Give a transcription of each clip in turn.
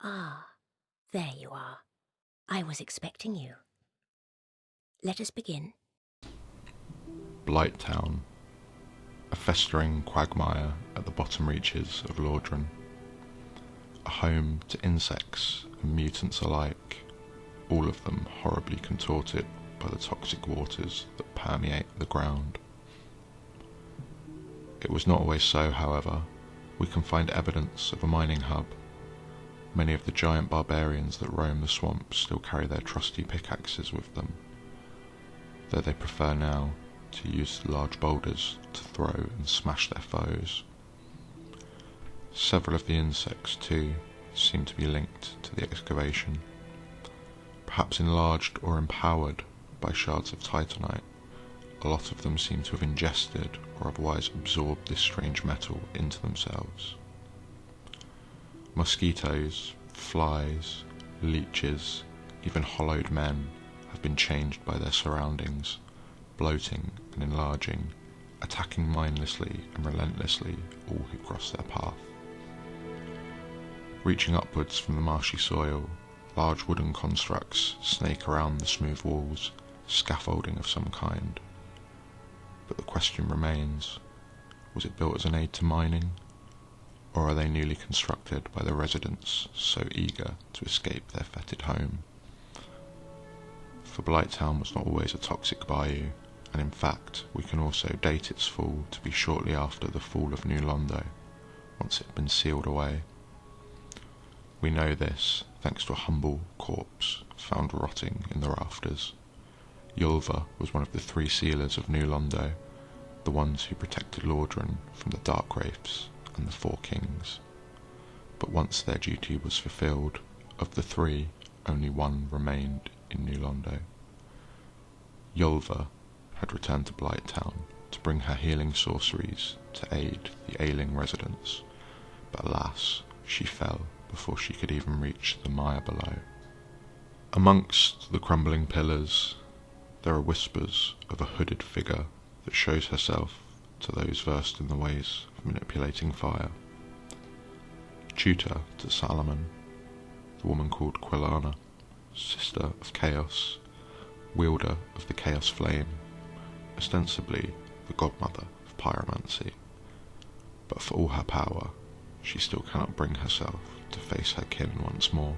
Ah, there you are. I was expecting you. Let us begin. Blighttown, a festering quagmire at the bottom reaches of Lordran, a home to insects and mutants alike, all of them horribly contorted by the toxic waters that permeate the ground. It was not always so, however. We can find evidence of a mining hub. Many of the giant barbarians that roam the swamps still carry their trusty pickaxes with them, though they prefer now to use large boulders to throw and smash their foes. Several of the insects, too, seem to be linked to the excavation, perhaps enlarged or empowered by shards of titanite. A lot of them seem to have ingested or otherwise absorbed this strange metal into themselves. Mosquitoes, flies, leeches, even hollowed men have been changed by their surroundings, bloating and enlarging, attacking mindlessly and relentlessly all who cross their path. Reaching upwards from the marshy soil, large wooden constructs snake around the smooth walls, scaffolding of some kind. But the question remains, was it built as an aid to mining, or are they newly constructed by the residents so eager to escape their fetid home? For Blighttown was not always a toxic bayou, and in fact we can also date its fall to be shortly after the fall of New Londo, once it had been sealed away. We know this thanks to a humble corpse found rotting in the rafters. Yulva was one of the 3 sealers of New Londo, the ones who protected Lordran from the Dark Wraiths and the 4 Kings. But once their duty was fulfilled, of the 3, only 1 remained in New Londo. Yulva had returned to Blighttown to bring her healing sorceries to aid the ailing residents, but alas, she fell before she could even reach the mire below. Amongst the crumbling pillars, there are whispers of a hooded figure that shows herself to those versed in the ways of manipulating fire. Tutor to Solomon, the woman called Quilana, sister of Chaos, wielder of the Chaos Flame, ostensibly the godmother of pyromancy. But for all her power, she still cannot bring herself to face her kin once more,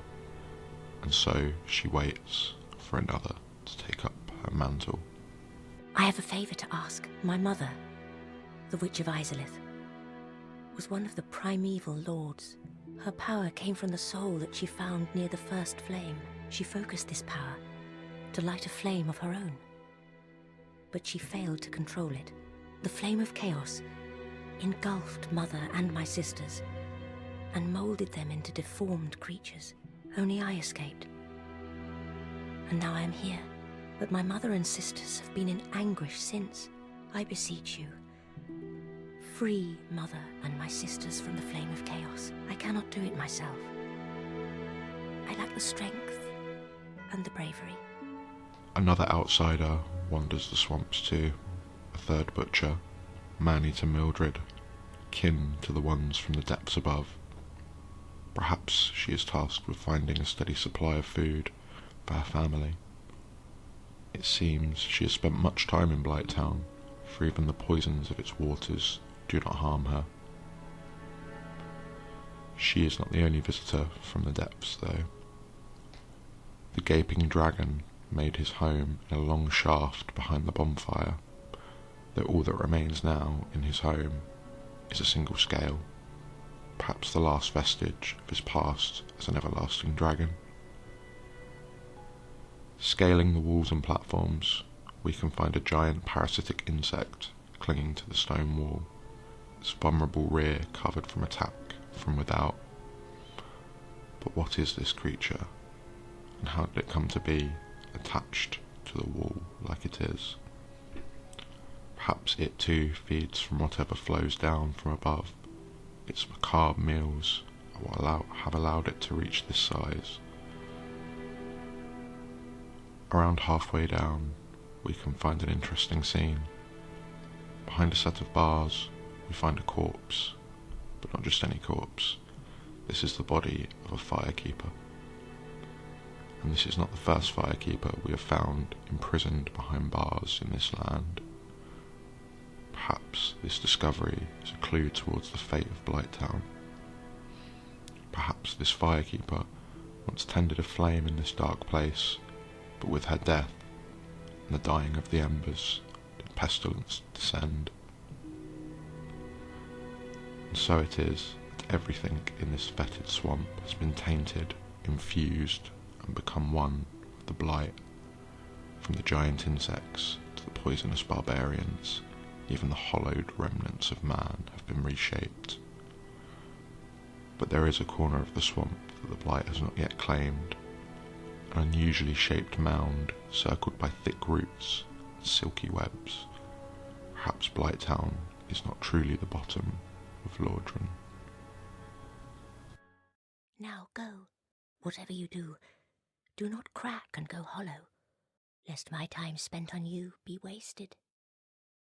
and so she waits for another to take up her mantle. I have a favour to ask. My mother, the Witch of Izalith, was one of the primeval lords. Her power came from the soul that she found near the first flame. She focused this power to light a flame of her own, but she failed to control it. The flame of chaos engulfed Mother and my sisters and moulded them into deformed creatures. Only I escaped. And now I am here. But my mother and sisters have been in anguish since. I beseech you, free Mother and my sisters from the flame of chaos. I cannot do it myself. I lack the strength and the bravery. Another outsider wanders the swamps too, a 3rd butcher, man-eater Mildred, kin to the ones from the depths above. Perhaps she is tasked with finding a steady supply of food for her family. It seems she has spent much time in Blighttown, for even the poisons of its waters do not harm her. She is not the only visitor from the depths, though. The gaping dragon made his home in a long shaft behind the bonfire, though all that remains now in his home is a single scale, perhaps the last vestige of his past as an everlasting dragon. Scaling the walls and platforms, we can find a giant parasitic insect clinging to the stone wall, its vulnerable rear covered from attack from without. But what is this creature, and how did it come to be attached to the wall like it is? Perhaps it too feeds from whatever flows down from above. Its macabre meals are what have allowed it to reach this size. Around halfway down, we can find an interesting scene. Behind a set of bars, we find a corpse, but not just any corpse. This is the body of a firekeeper. And this is not the first firekeeper we have found imprisoned behind bars in this land. Perhaps this discovery is a clue towards the fate of Blighttown. Perhaps this firekeeper once tended a flame in this dark place, but with her death and the dying of the embers did pestilence descend. And so it is that everything in this fetid swamp has been tainted, infused, and become one with the blight. From the giant insects to the poisonous barbarians, even the hollowed remnants of man have been reshaped. But there is a corner of the swamp that the blight has not yet claimed, an unusually shaped mound circled by thick roots and silky webs. Perhaps Blighttown is not truly the bottom of Lordran. Now go. Whatever you do, do not crack and go hollow, lest my time spent on you be wasted.